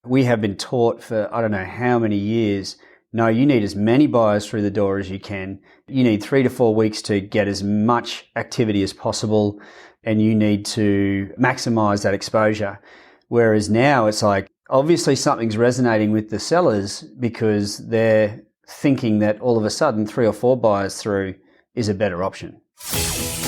we have been taught for I don't know how many years, no, you need as many buyers through the door as you can. You need 3 to 4 weeks to get as much activity as possible, and you need to maximize that exposure. Whereas now it's like, obviously something's resonating with the sellers because they're thinking that all of a sudden 3 or 4 buyers through is a better option.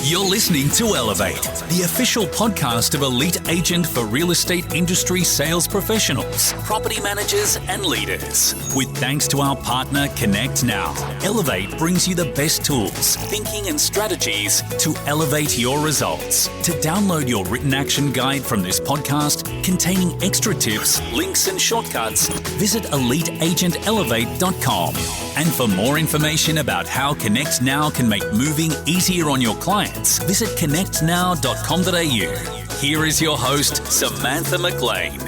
You're listening to Elevate, the official podcast of Elite Agent for real estate industry sales professionals, property managers and leaders. With thanks to our partner Connect Now, Elevate brings you the best tools, thinking and strategies to elevate your results. To download your written action guide from this podcast containing extra tips, links and shortcuts, visit eliteagentelevate.com. And for more information about how Connect Now can make moving easier on your clients, visit connectnow.com.au. Here is your host, Samantha McLean.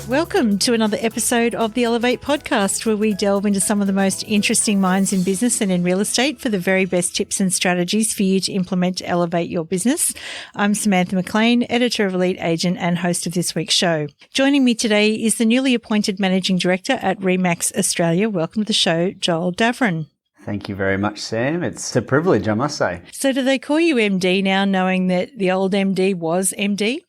Welcome to another episode of the Elevate podcast, where we delve into some of the most interesting minds in business and in real estate for the very best tips and strategies for you to implement to elevate your business. I'm Samantha McLean, editor of Elite Agent and host of this week's show. Joining me today is the newly appointed Managing Director at ReMax Australia. Welcome to the show, Joel Davern. Thank you very much, Sam. It's a privilege, I must say. So do they call you MD now, knowing that the old MD was MD?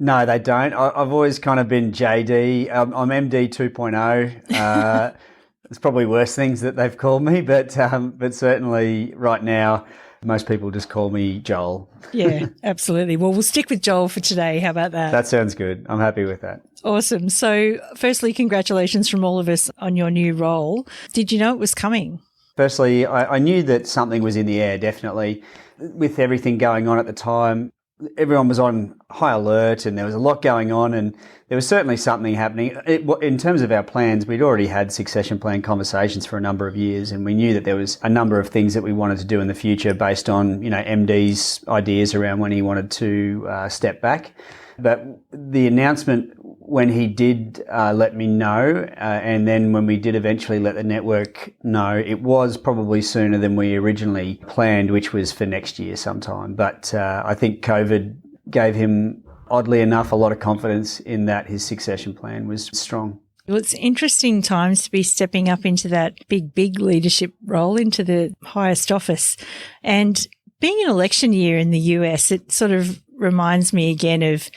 No, they don't. I've always kind of been JD. I'm MD 2.0. There's probably worse things that they've called me, but certainly right now, most people just call me Joel. Yeah, absolutely. Well, we'll stick with Joel for today. How about that? That sounds good. I'm happy with that. Awesome. So firstly, congratulations from all of us on your new role. Did you know it was coming? Firstly, I knew that something was in the air, definitely. With everything going on at the time, everyone was on high alert and there was a lot going on, and there was certainly something happening. In terms of our plans, we'd already had succession plan conversations for a number of years, and we knew that there was a number of things that we wanted to do in the future based on, MD's ideas around when he wanted to step back. But the announcement, when he did let me know, and then when we did eventually let the network know, it was probably sooner than we originally planned, which was for next year sometime. But I think COVID gave him, oddly enough, a lot of confidence in that his succession plan was strong. Well, it's interesting times to be stepping up into that big leadership role, into the highest office. And being an election year in the US, it sort of reminds me again of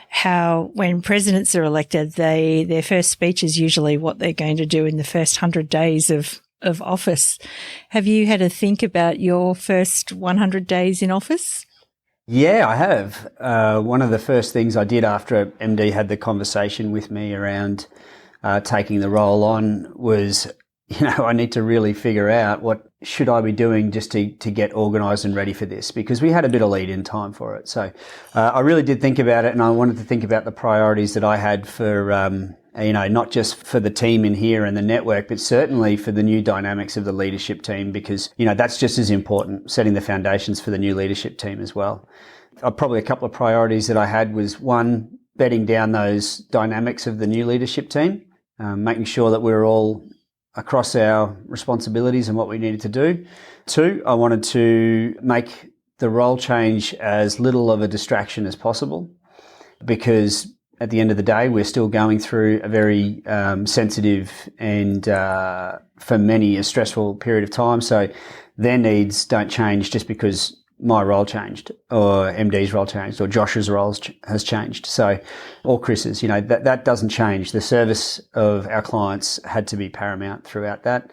how when presidents are elected, their first speech is usually what they're going to do in the first 100 days of office. Have you had to think about your first 100 days in office? Yeah, I have. One of the first things I did after MD had the conversation with me around taking the role on was, I need to really figure out what should I be doing just to get organised and ready for this, because we had a bit of lead in time for it. So I really did think about it, and I wanted to think about the priorities that I had for, not just for the team in here and the network, but certainly for the new dynamics of the leadership team, because, that's just as important, setting the foundations for the new leadership team as well. Probably a couple of priorities that I had was, one, bedding down those dynamics of the new leadership team, making sure that we're all across our responsibilities and what we needed to do. 2, I wanted to make the role change as little of a distraction as possible, because at the end of the day, we're still going through a very sensitive and, for many, a stressful period of time. So their needs don't change just because my role changed, or MD's role changed, or Josh's role has changed. So, or Chris's, that doesn't change. The service of our clients had to be paramount throughout that.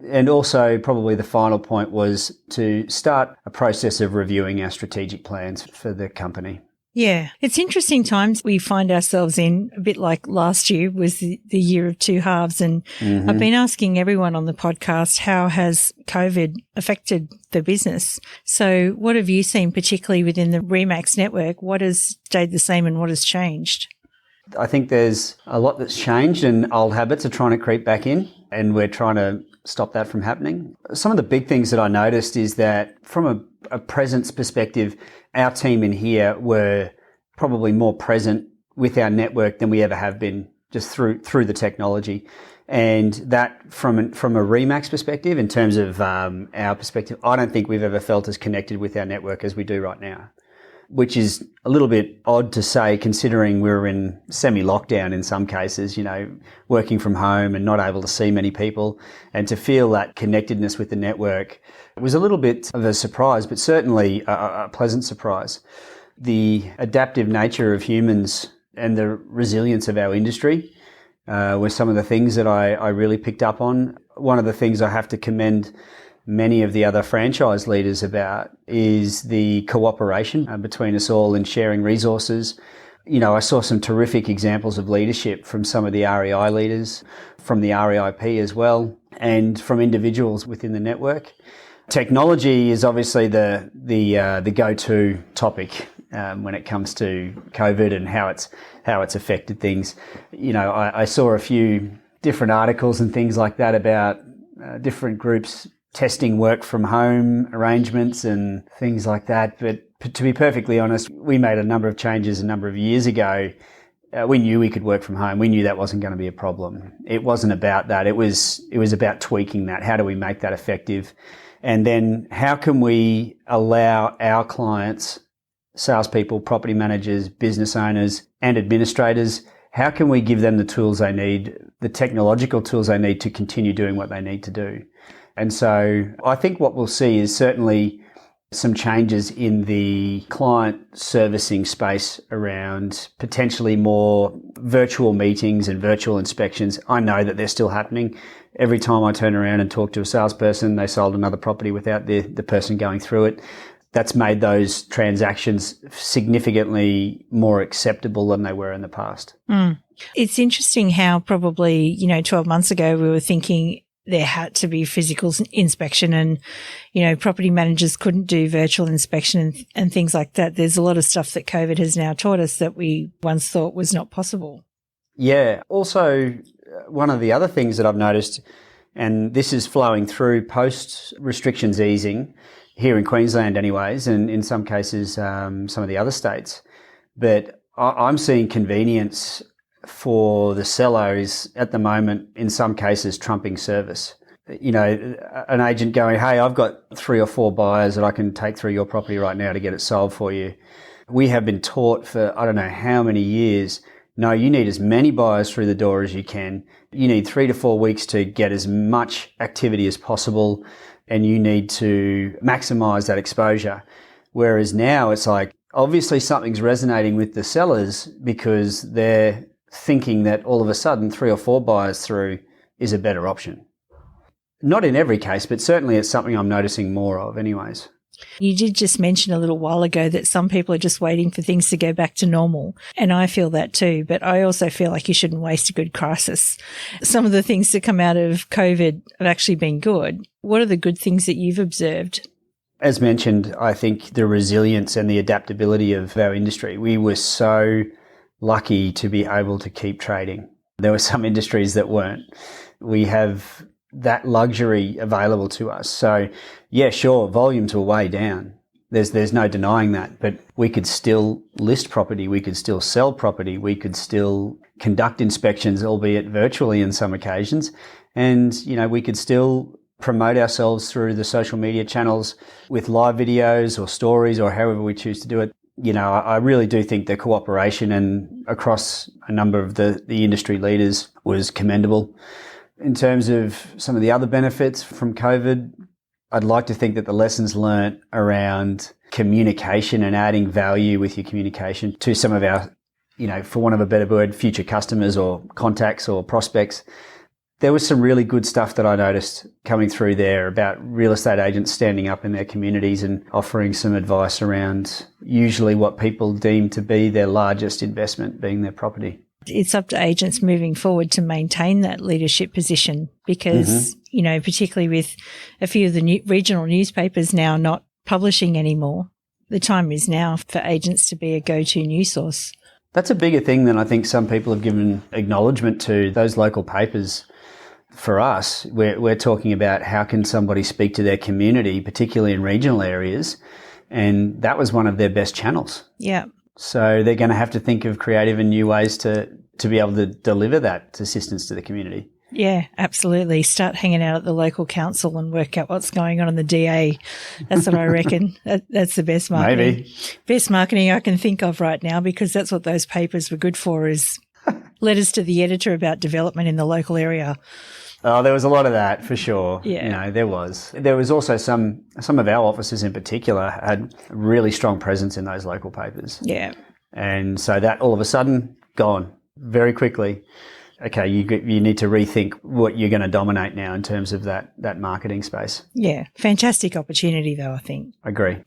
And also probably the final point was to start a process of reviewing our strategic plans for the company. Yeah, it's interesting times we find ourselves in, a bit like last year was the year of two halves. And I've been asking everyone on the podcast, how has COVID affected the business? So what have you seen, particularly within the ReMax network? What has stayed the same and what has changed? I think there's a lot that's changed, and old habits are trying to creep back in, and we're trying to stop that from happening. Some of the big things that I noticed is that from a presence perspective, our team in here were probably more present with our network than we ever have been, just through the technology. And that from a ReMax perspective, in terms of our perspective, I don't think we've ever felt as connected with our network as we do right now. which is a little bit odd to say considering we were in semi-lockdown in some cases, working from home and not able to see many people, and to feel that connectedness with the network was a little bit of a surprise, but certainly a pleasant surprise. The adaptive nature of humans and the resilience of our industry were some of the things that I really picked up on. One of the things I have to commend many of the other franchise leaders about is the cooperation between us all in sharing resources. I saw some terrific examples of leadership from some of the REI leaders, from the REIP as well, and from individuals within the network. Technology is obviously the go-to topic when it comes to COVID and how it's affected things. I saw a few different articles and things like that about different groups testing work from home arrangements and things like that. But to be perfectly honest, we made a number of changes a number of years ago. We knew we could work from home. We knew that wasn't going to be a problem. It wasn't about that. It was about tweaking that. How do we make that effective? And then how can we allow our clients, salespeople, property managers, business owners, and administrators, how can we give them the tools they need, the technological tools they need to continue doing what they need to do? And so I think what we'll see is certainly some changes in the client servicing space around potentially more virtual meetings and virtual inspections. I know that they're still happening. Every time I turn around and talk to a salesperson, they sold another property without the person going through it. That's made those transactions significantly more acceptable than they were in the past. It's interesting how probably, 12 months ago we were thinking there had to be physical inspection and, property managers couldn't do virtual inspection and things like that. There's a lot of stuff that COVID has now taught us that we once thought was not possible. Yeah. Also, one of the other things that I've noticed, and this is flowing through post restrictions easing here in Queensland anyways, and in some cases, some of the other states, but I'm seeing convenience for the seller is at the moment, in some cases, trumping service. An agent going, hey, I've got 3 or 4 buyers that I can take through your property right now to get it sold for you. We have been taught for I don't know how many years, no, you need as many buyers through the door as you can. You need 3 to 4 weeks to get as much activity as possible, and you need to maximize that exposure. Whereas now it's like, obviously something's resonating with the sellers because they're thinking that all of a sudden 3 or 4 buyers through is a better option. Not in every case, but certainly it's something I'm noticing more of anyways. You did just mention a little while ago that some people are just waiting for things to go back to normal. And I feel that too, but I also feel like you shouldn't waste a good crisis. Some of the things that come out of COVID have actually been good. What are the good things that you've observed? As mentioned, I think the resilience and the adaptability of our industry, we were so lucky to be able to keep trading. There were some industries that weren't. We have that luxury available to us. So yeah, sure, volumes were way down. There's no denying that, but we could still list property. We could still sell property. We could still conduct inspections, albeit virtually in some occasions. And, we could still promote ourselves through the social media channels with live videos or stories or however we choose to do it. I really do think the cooperation and across a number of the industry leaders was commendable. In terms of some of the other benefits from COVID, I'd like to think that the lessons learnt around communication and adding value with your communication to some of our, for want of a better word, future customers or contacts or prospects. There was some really good stuff that I noticed coming through there about real estate agents standing up in their communities and offering some advice around usually what people deem to be their largest investment, being their property. It's up to agents moving forward to maintain that leadership position because, particularly with a few of the regional newspapers now not publishing anymore, the time is now for agents to be a go-to news source. That's a bigger thing than I think some people have given acknowledgement to. Those local papers, for us, we're talking about how can somebody speak to their community, particularly in regional areas, and that was one of their best channels. Yeah. So they're going to have to think of creative and new ways to be able to deliver that assistance to the community. Yeah, absolutely. Start hanging out at the local council and work out what's going on in the DA. That's what I reckon. That's the best marketing. Maybe. Best marketing I can think of right now, because that's what those papers were good for, is letters to the editor about development in the local area. Oh, there was a lot of that for sure. Yeah. There was. There was also some of our officers in particular had a really strong presence in those local papers. Yeah. And so that all of a sudden gone very quickly. Okay, you need to rethink what you're going to dominate now in terms of that marketing space. Yeah. Fantastic opportunity though, I think. Agree.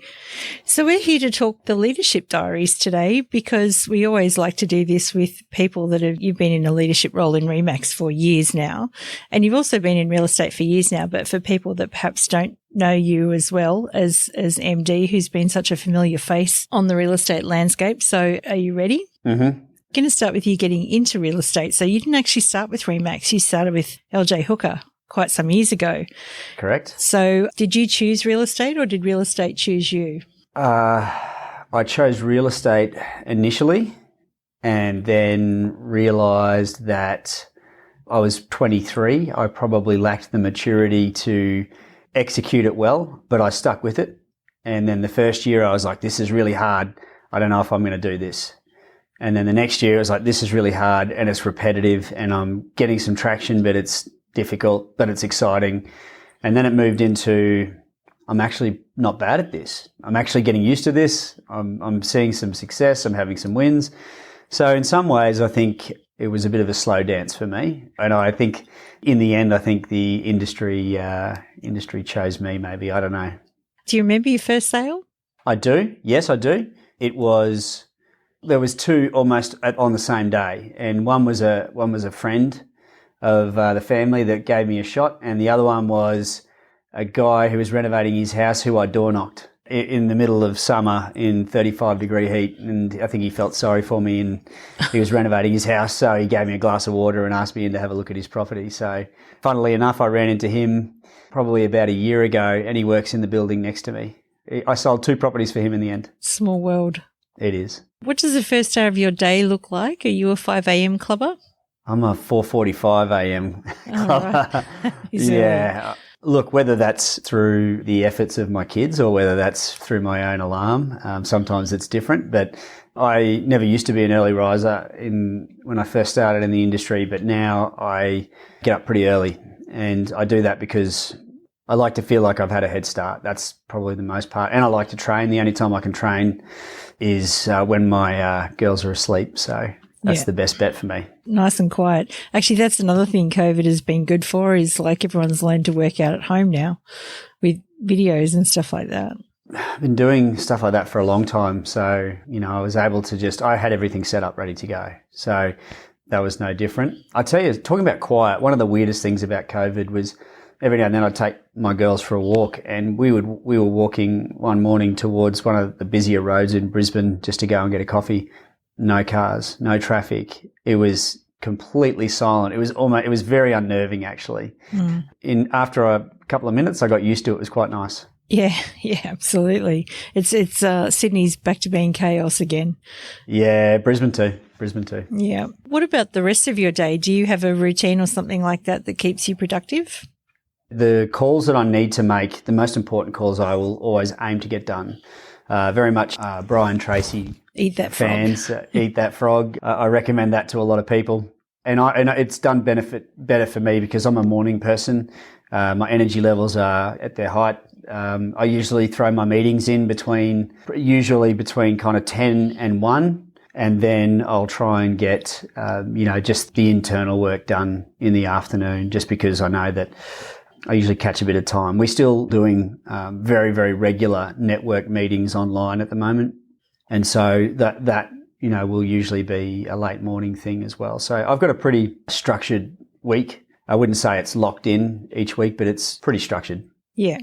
So we're here to talk the leadership diaries today, because we always like to do this with people that you've been in a leadership role in ReMax for years now, and you've also been in real estate for years now, but for people that perhaps don't know you as well as MD, who's been such a familiar face on the real estate landscape. So are you ready? Mm-hmm. Going to start with you getting into real estate. So you didn't actually start with ReMax. You started with LJ Hooker quite some years ago. Correct. So did you choose real estate, or did real estate choose you? I chose real estate initially, and then realised that I was 23. I probably lacked the maturity to execute it well, but I stuck with it. And then the first year I was like, this is really hard. I don't know if I'm going to do this. And then the next year I was like, this is really hard and it's repetitive and I'm getting some traction, but it's difficult, but it's exciting. And then it moved into, I'm actually not bad at this. I'm actually getting used to this. I'm seeing some success. I'm having some wins. So in some ways, I think it was a bit of a slow dance for me. And I think in the end, I think the industry chose me maybe. I don't know. Do you remember your first sale? I do. Yes, I do. There was two almost on the same day, and one was a friend of the family that gave me a shot, and the other one was a guy who was renovating his house who I door knocked in the middle of summer in 35-degree heat, and I think he felt sorry for me, and he was renovating his house, so he gave me a glass of water and asked me in to have a look at his property. So funnily enough, I ran into him probably about a year ago, and he works in the building next to me. I sold 2 properties for him in the end. Small world. It is. What does the first hour of your day look like? Are you a 5 a.m. clubber? I'm a 4:45 a.m. clubber. Right. Yeah. Look, whether that's through the efforts of my kids or whether that's through my own alarm, sometimes it's different. But I never used to be an early riser when I first started in the industry, but now I get up pretty early. And I do that because I like to feel like I've had a head start. That's probably the most part. And I like to train. The only time I can train is when my girls are asleep. So that's the best bet for me. Nice and quiet. Actually, that's another thing COVID has been good for, is like everyone's learned to work out at home now with videos and stuff like that. I've been doing stuff like that for a long time. So, I was able to I had everything set up ready to go. So that was no different. I tell you, talking about quiet, one of the weirdest things about COVID was every now and then I'd take my girls for a walk, and we were walking one morning towards one of the busier roads in Brisbane just to go and get a coffee. No cars, no traffic. It was completely silent. It was very unnerving actually. After a couple of minutes I got used to it. It was quite nice. Yeah, absolutely. It's Sydney's back to being chaos again. Yeah, Brisbane too. Yeah. What about the rest of your day? Do you have a routine or something like that keeps you productive? The calls that I need to make, the most important calls, I will always aim to get done. Very much Brian Tracy Eat that fans. frog. Eat that frog. I recommend that to a lot of people. And it's done better for me because I'm a morning person. My energy levels are at their height. I usually throw my meetings in usually between kind of 10 and 1. And then I'll try and get, just the internal work done in the afternoon, just because I know that I usually catch a bit of time. We're still doing very, very regular network meetings online at the moment. And so that will usually be a late morning thing as well. So I've got a pretty structured week. I wouldn't say it's locked in each week, but it's pretty structured. Yeah.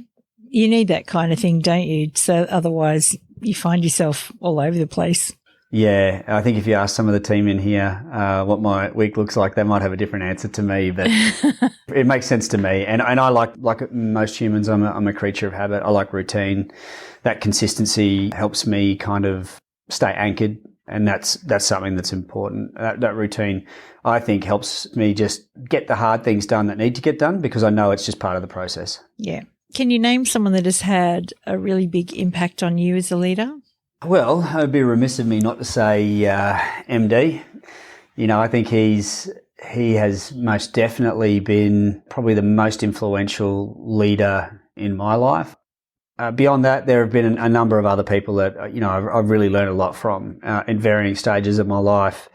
You need that kind of thing, don't you? So otherwise you find yourself all over the place. Yeah, I think if you ask some of the team in here what my week looks like, they might have a different answer to me, but it makes sense to me. And I like most humans, I'm a creature of habit. I like routine. That consistency helps me kind of stay anchored And that's something that's important. That routine, I think, helps me just get the hard things done that need to get done because I know it's just part of the process. Yeah. Can you name someone that has had a really big impact on you as a leader? Well, it would be remiss of me not to say MD. I think he has most definitely been probably the most influential leader in my life. Beyond that, there have been a number of other people that, I've really learned a lot from in varying stages of my life.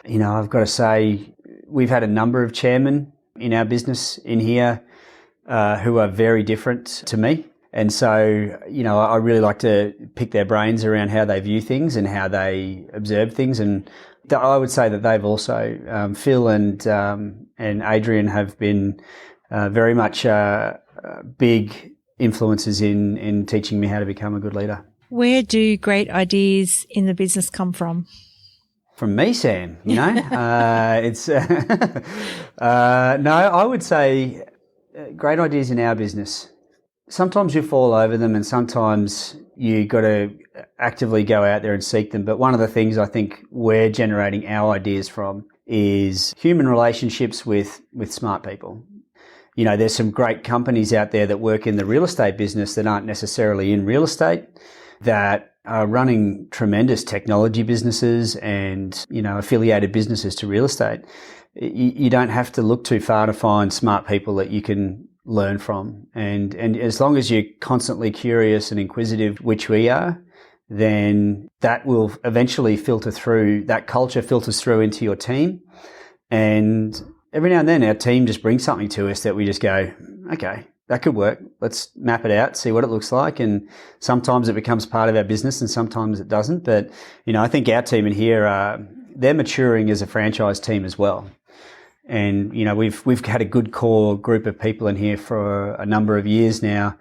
I've got to say, we've had a number of chairmen in our business in here who are very different to me. And so, I really like to pick their brains around how they view things and how they observe things. And I would say that they've also, Phil and Adrian have been very much big influences in teaching me how to become a good leader. Where do great ideas in the business come from? From me, Sam, it's no, I would say great ideas in our business. Sometimes you fall over them and sometimes you got to actively go out there and seek them. But one of the things I think we're generating our ideas from is human relationships with smart people. There's some great companies out there that work in the real estate business that aren't necessarily in real estate, that are running tremendous technology businesses and, affiliated businesses to real estate. You don't have to look too far to find smart people that you can learn from. And as long as you're constantly curious and inquisitive, which we are, then that will eventually filter through, that culture filters through into your team. And every now and then our team just brings something to us that we just go, okay, that could work. Let's map it out, see what it looks like. And sometimes it becomes part of our business and sometimes it doesn't. But, I think our team in here, they're maturing as a franchise team as well. And, we've had a good core group of people in here for a number of years now.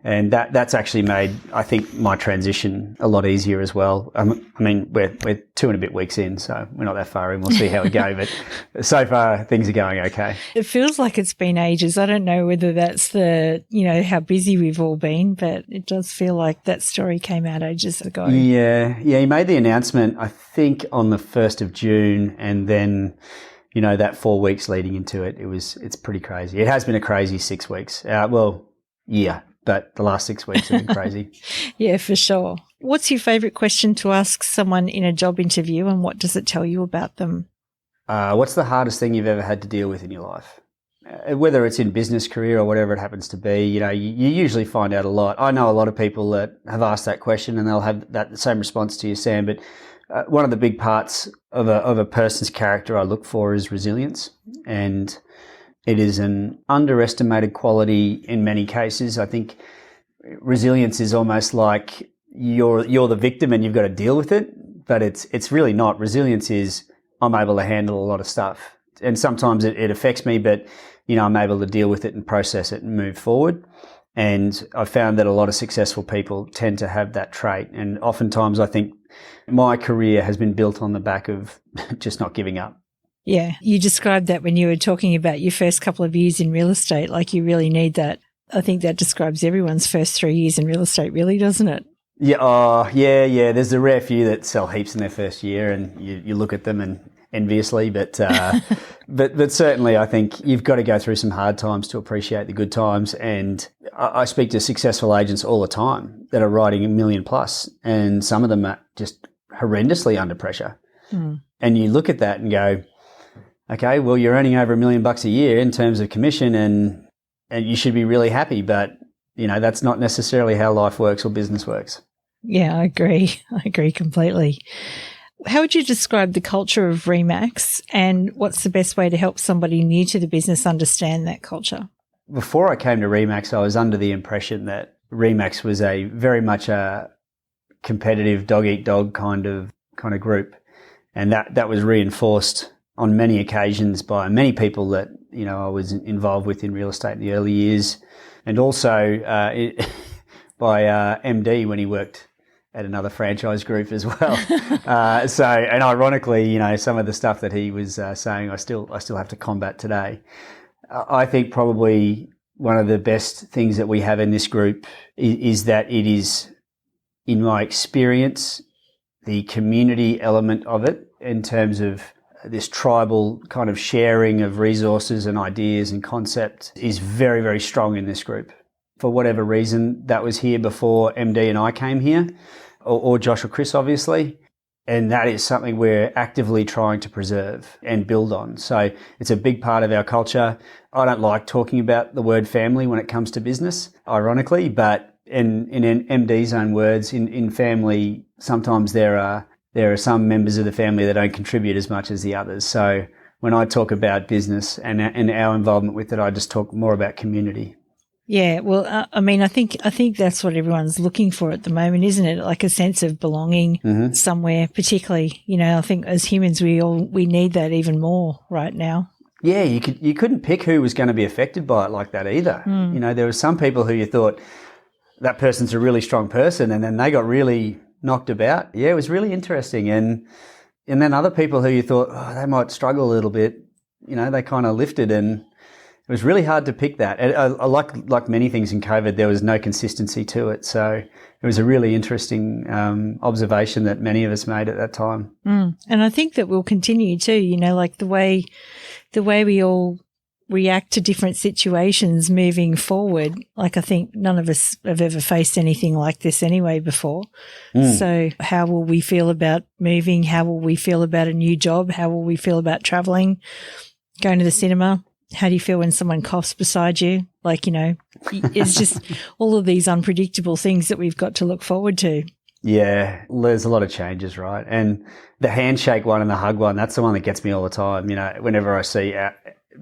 And that's actually made, I think, my transition a lot easier as well. We're 2 and a bit weeks in, so we're not that far in. We'll see how we go. But so far, things are going okay. It feels like it's been ages. I don't know whether that's how busy we've all been, but it does feel like that story came out ages ago. Yeah. He made the announcement, I think, on the 1st of June, and then that 4 weeks leading into it, it's pretty crazy. It has been a crazy 6 weeks. Yeah. But the last 6 weeks have been crazy. Yeah, for sure. What's your favourite question to ask someone in a job interview and what does it tell you about them? What's the hardest thing you've ever had to deal with in your life? Whether it's in business, career or whatever it happens to be, you usually find out a lot. I know a lot of people that have asked that question and they'll have that same response to you, Sam. But one of the big parts of a person's character I look for is resilience. And it is an underestimated quality in many cases. I think resilience is almost like you're the victim and you've got to deal with it, but it's really not. Resilience is I'm able to handle a lot of stuff, and sometimes it affects me, but I'm able to deal with it and process it and move forward. And I've found that a lot of successful people tend to have that trait, and oftentimes I think my career has been built on the back of just not giving up. Yeah, you described that when you were talking about your first couple of years in real estate, like you really need that. I think that describes everyone's first 3 years in real estate, really, doesn't it? Yeah, yeah. There's a rare few that sell heaps in their first year and you look at them and enviously, but but certainly I think you've got to go through some hard times to appreciate the good times. And I speak to successful agents all the time that are writing $1 million plus, and some of them are just horrendously under pressure. And you look at that and go, okay, well, you're earning over $1 million a year in terms of commission and you should be really happy. But, that's not necessarily how life works or business works. Yeah, I agree. I agree completely. How would you describe the culture of ReMax and what's the best way to help somebody new to the business understand that culture? Before I came to ReMax, I was under the impression that ReMax was a very much a competitive dog-eat-dog kind of group. And that was reinforced on many occasions by many people that, I was involved with in real estate in the early years, and also by MD when he worked at another franchise group as well. And ironically, some of the stuff that he was saying, I still have to combat today. I think probably one of the best things that we have in this group is that it is, in my experience, the community element of it in terms of this tribal kind of sharing of resources and ideas and concepts is very, very strong in this group. For whatever reason, that was here before MD and I came here, or Josh or Chris, obviously. And that is something we're actively trying to preserve and build on. So it's a big part of our culture. I don't like talking about the word family when it comes to business, ironically, but in MD's own words, in family, sometimes there are some members of the family that don't contribute as much as the others. So when I talk about business and our involvement with it, I just talk more about community. Yeah, well, I think that's what everyone's looking for at the moment, isn't it? Like a sense of belonging somewhere, particularly. I think as humans, we need that even more right now. Yeah, you couldn't pick who was going to be affected by it like that either. There were some people who you thought that person's a really strong person, and then they got really knocked about. Yeah, it was really interesting, and then other people who you thought they might struggle a little bit. They kind of lifted and. It was really hard to pick that. Like many things in COVID, there was no consistency to it. So it was a really interesting observation that many of us made at that time. And I think that we'll continue too, like the way we all react to different situations moving forward. Like I think none of us have ever faced anything like this anyway before. So how will we feel about moving? How will we feel about a new job? How will we feel about traveling, going to the cinema? How do you feel when someone coughs beside you? It's just all of these unpredictable things that we've got to look forward to. Yeah, there's a lot of changes, right? And the handshake one and the hug one, that's the one that gets me all the time. Whenever I see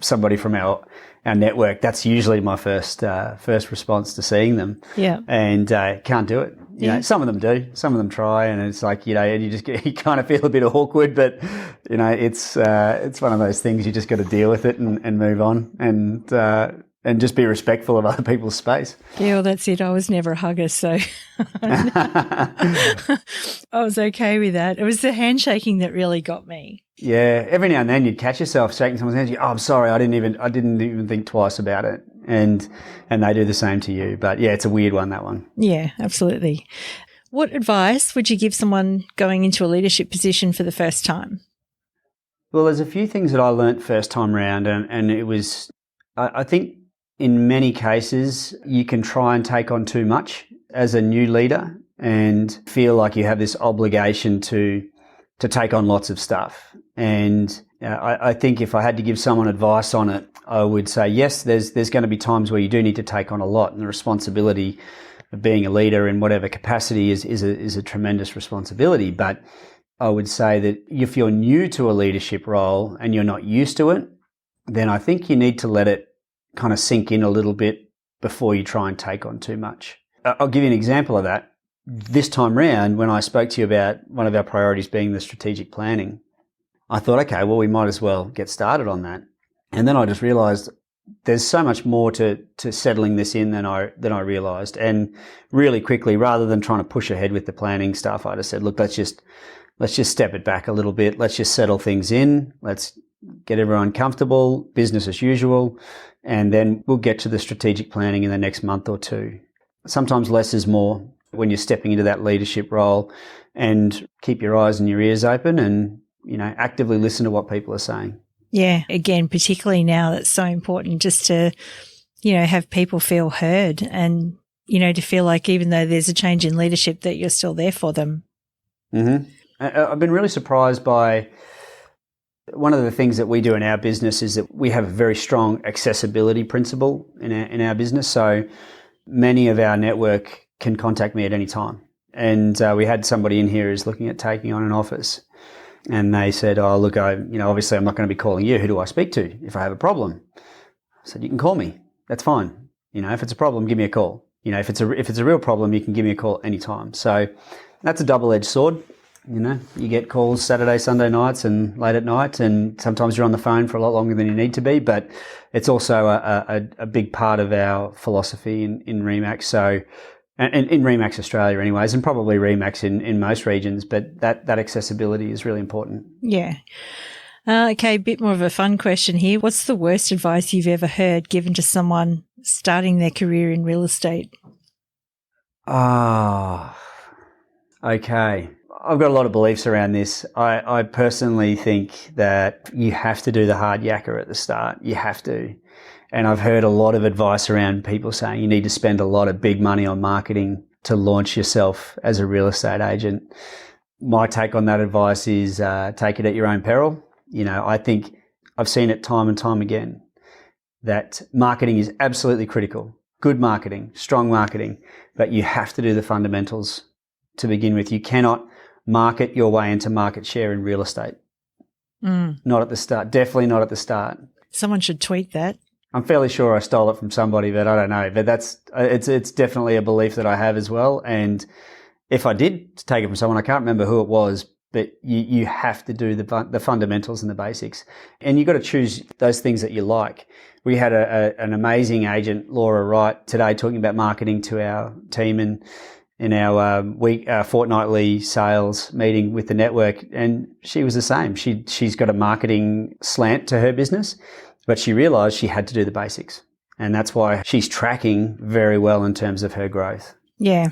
somebody from our network, that's usually my first response to seeing them. Yeah. And can't do it. Some of them do, some of them try, and it's like, and you kind of feel a bit awkward, but it's one of those things you just got to deal with it and move on and just be respectful of other people's space. Yeah, well, that's it. I was never a hugger, so I was okay with that. It was the handshaking that really got me. Yeah, every now and then you'd catch yourself shaking someone's hand. I'm sorry, I didn't even think twice about it, and they do the same to you. But yeah, it's a weird one, that one. Yeah, absolutely. What advice would you give someone going into a leadership position for the first time? Well, there's a few things that I learnt first time round, and it was, I think, in many cases you can try and take on too much as a new leader and feel like you have this obligation to take on lots of stuff. And I think if I had to give someone advice on it, I would say, yes, there's going to be times where you do need to take on a lot, and the responsibility of being a leader in whatever capacity is a tremendous responsibility. But I would say that if you're new to a leadership role and you're not used to it, then I think you need to let it kind of sink in a little bit before you try and take on too much. I'll give you an example of that. This time round, when I spoke to you about one of our priorities being the strategic planning, I thought, okay, well, we might as well get started on that. And then I just realised there's so much more to settling this in than I realised. And really quickly, rather than trying to push ahead with the planning stuff, I just said, look, let's just step it back a little bit. Let's just settle things in. Let's get everyone comfortable, business as usual, and then we'll get to the strategic planning in the next month or two. Sometimes less is more when you're stepping into that leadership role, and keep your eyes and your ears open and, actively listen to what people are saying. Yeah. Again, particularly now, that's so important just to, have people feel heard and, to feel like even though there's a change in leadership that you're still there for them. Mm-hmm. I've been really surprised by one of the things that we do in our business is that we have a very strong accessibility principle in our business. So many of our network can contact me at any time. And we had somebody in here who's looking at taking on an office, and they said, oh, look, obviously I'm not going to be calling you. Who do I speak to if I have a problem? I said, you can call me. That's fine. If it's a problem, give me a call. If it's a real problem, you can give me a call anytime. So that's a double-edged sword. You get calls Saturday, Sunday nights and late at night, and sometimes you're on the phone for a lot longer than you need to be, but it's also a big part of our philosophy in ReMax. So, and in ReMax Australia anyways, and probably ReMax in most regions, but that accessibility is really important. Yeah. Okay, a bit more of a fun question here. What's the worst advice you've ever heard given to someone starting their career in real estate? Okay. I've got a lot of beliefs around this. I personally think that you have to do the hard yakka at the start. You have to. And I've heard a lot of advice around people saying you need to spend a lot of big money on marketing to launch yourself as a real estate agent. My take on that advice is take it at your own peril. I think I've seen it time and time again that marketing is absolutely critical. Good marketing, strong marketing, but you have to do the fundamentals to begin with. You cannot market your way into market share in real estate. Not at the start. Definitely not at the start. Someone should tweet that. I'm fairly sure I stole it from somebody, but I don't know. But it's definitely a belief that I have as well. And if I did take it from someone, I can't remember who it was, but you have to do the fundamentals and the basics. And you've got to choose those things that you like. We had an amazing agent, Laura Wright, today talking about marketing to our team in our fortnightly sales meeting with the network. And she was the same. She's got a marketing slant to her business, but she realized she had to do the basics. And that's why she's tracking very well in terms of her growth. Yeah.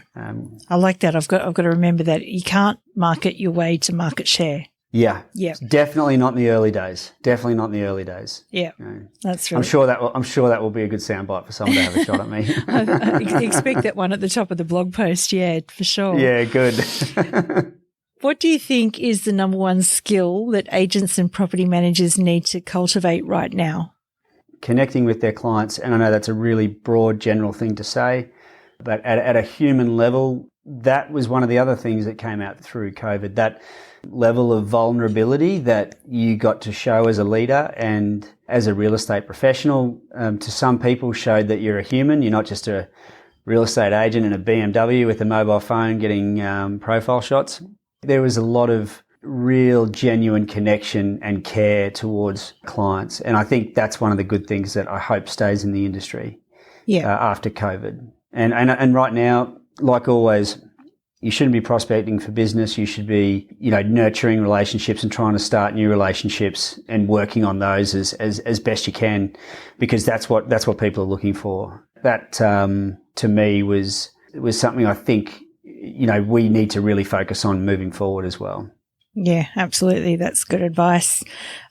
I like that. I've got to remember that you can't market your way to market share. Yeah. Yeah. Definitely not in the early days. Definitely not in the early days. Yeah. That's right. I'm sure that will be a good soundbite for someone to have a shot at me. I expect that one at the top of the blog post. Yeah, for sure. Yeah, good. What do you think is the number one skill that agents and property managers need to cultivate right now? Connecting with their clients. And I know that's a really broad, general thing to say, but at a human level, that was one of the other things that came out through COVID, that level of vulnerability that you got to show as a leader and as a real estate professional. To some people showed that you're a human. You're not just a real estate agent in a BMW with a mobile phone getting profile shots. There was a lot of real genuine connection and care towards clients. And I think that's one of the good things that I hope stays in the industry after COVID. And right now, like always, you shouldn't be prospecting for business. You should be, nurturing relationships and trying to start new relationships and working on those as best you can, because that's what people are looking for. That to me was something I think we need to really focus on moving forward as well. Yeah, absolutely. That's good advice.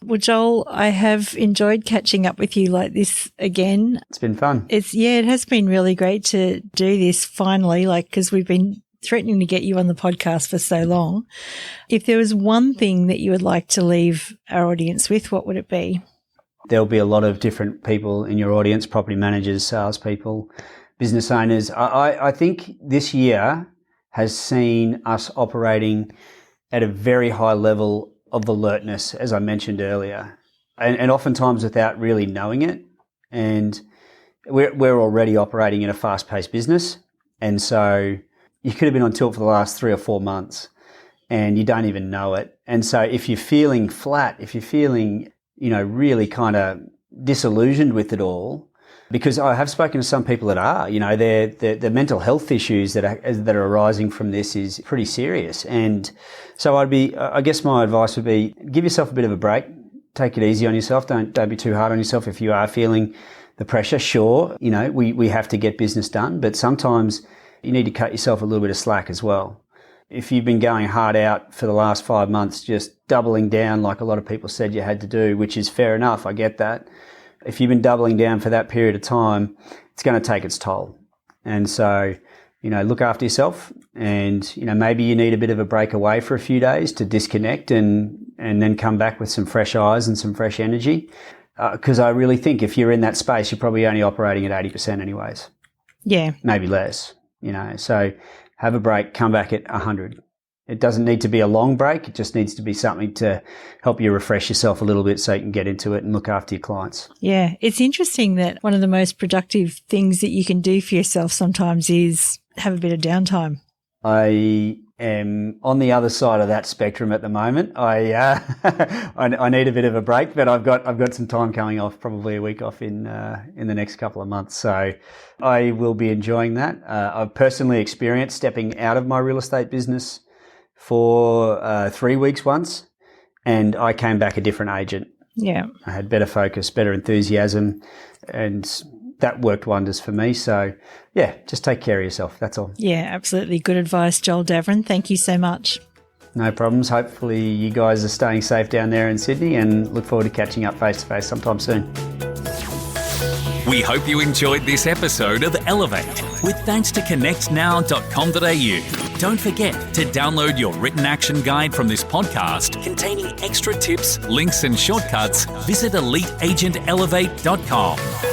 Well, Joel, I have enjoyed catching up with you like this again. It's been fun. It has been really great to do this finally, because we've been threatening to get you on the podcast for so long. If there was one thing that you would like to leave our audience with, what would it be? There'll be a lot of different people in your audience, property managers, salespeople, business owners. I think this year has seen us operating at a very high level of alertness, as I mentioned earlier, and oftentimes without really knowing it. And we're already operating in a fast-paced business, and so you could have been on tilt for the last 3 or 4 months, and you don't even know it. And so if you're feeling flat, if you're feeling, really kind of disillusioned with it all, because I have spoken to some people that are, the mental health issues that are arising from this is pretty serious. And so I guess my advice would be, give yourself a bit of a break, take it easy on yourself. Don't be too hard on yourself. If you are feeling the pressure, sure, we have to get business done, but sometimes you need to cut yourself a little bit of slack as well. If you've been going hard out for the last 5 months, just doubling down like a lot of people said you had to do, which is fair enough, I get that. If you've been doubling down for that period of time, it's going to take its toll. And so, look after yourself, and, maybe you need a bit of a break away for a few days to disconnect and then come back with some fresh eyes and some fresh energy. Because I really think if you're in that space, you're probably only operating at 80% anyways. Yeah. Maybe less, so have a break, come back at 100. It doesn't need to be a long break. It just needs to be something to help you refresh yourself a little bit so you can get into it and look after your clients. Yeah. It's interesting that one of the most productive things that you can do for yourself sometimes is have a bit of downtime. I am on the other side of that spectrum at the moment. I need a bit of a break, but I've got some time coming off, probably a week off in the next couple of months. So I will be enjoying that. I've personally experienced stepping out of my real estate business for 3 weeks once, and I came back a different agent. Yeah. I had better focus, better enthusiasm, and that worked wonders for me. So, yeah, just take care of yourself. That's all. Yeah, absolutely. Good advice, Joel Davern. Thank you so much. No problems. Hopefully you guys are staying safe down there in Sydney, and look forward to catching up face to face sometime soon. We hope you enjoyed this episode of Elevate, with thanks to connectnow.com.au. Don't forget to download your written action guide from this podcast containing extra tips, links and shortcuts. Visit eliteagentelevate.com.